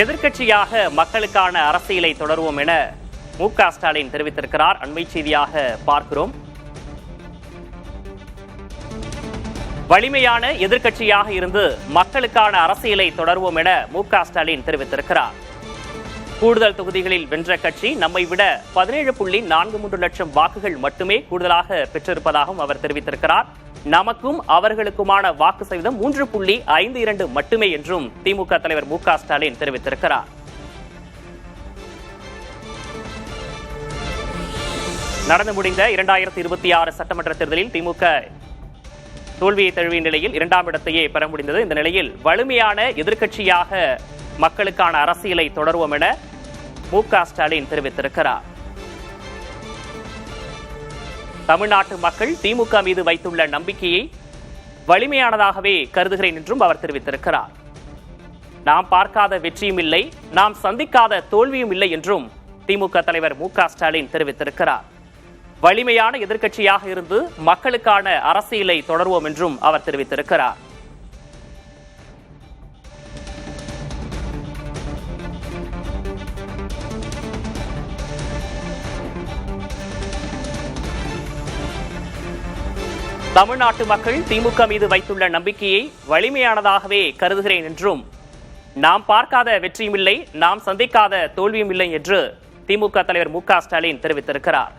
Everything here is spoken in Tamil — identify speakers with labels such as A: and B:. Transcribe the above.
A: எதிர்க்கட்சியாக மக்களுக்கான அரசியலை தொடருவோம் என மு.க. ஸ்டாலின் தெரிவித்திருக்கிறார். அண்மை செய்தியாக பார்க்கிறோம். வலிமையான எதிர்க்கட்சியாக இருந்து மக்களுக்கான அரசியலை தொடருவோம் என மு.க. ஸ்டாலின் தெரிவித்திருக்கிறார். கூடுதல் தொகுதிகளில் வென்ற கட்சி நம்மை விட 17.43 லட்சம் வாக்குகள் மட்டுமே கூடுதலாக பெற்றிருப்பதாகவும் அவர் தெரிவித்திருக்கிறார். நமக்கும் அவர்களுக்குமான வாக்கு சதவீதம் 3.52 மட்டுமே என்றும் திமுக தலைவர் மு.க. ஸ்டாலின் தெரிவித்திருக்கிறார். நடந்து முடிந்த 2026 சட்டமன்ற தேர்தலில் திமுக தோல்வியை தழுவிய நிலையில் 2ஆம் இடத்தையே பெற முடிந்தது. இந்த நிலையில் வலிமையான எதிர்க்கட்சியாக மக்களுக்கான அரசியலை தொடருவோம் என மு.க. ஸ்டாலின் தெரிவித்திருக்கிறார். தமிழ்நாட்டு மக்கள் திமுக மீது வைத்துள்ள நம்பிக்கையை வலிமையானதாகவே கருதுகிறேன் என்றும் அவர் தெரிவித்திருக்கிறார். நாம் பார்க்காத வெற்றியும் இல்லை, நாம் சந்திக்காத தோல்வியும் இல்லை என்றும் திமுக தலைவர் மு.க. ஸ்டாலின் தெரிவித்திருக்கிறார். வலிமையான எதிர்க்கட்சியாக இருந்து மக்களுக்கான அரசியலை தொடர்வோம் என்றும் அவர் தெரிவித்திருக்கிறார். தமிழ்நாட்டு மக்கள் திமுக மீது வைத்துள்ள நம்பிக்கையை வலிமையானதாகவே கருதுகிறேன் என்றும் நாம் பார்க்காத வெற்றியும் இல்லை, நாம் சந்திக்காத தோல்வியும் இல்லை என்று திமுக தலைவர் மு.க. ஸ்டாலின் தெரிவித்திருக்கிறார்.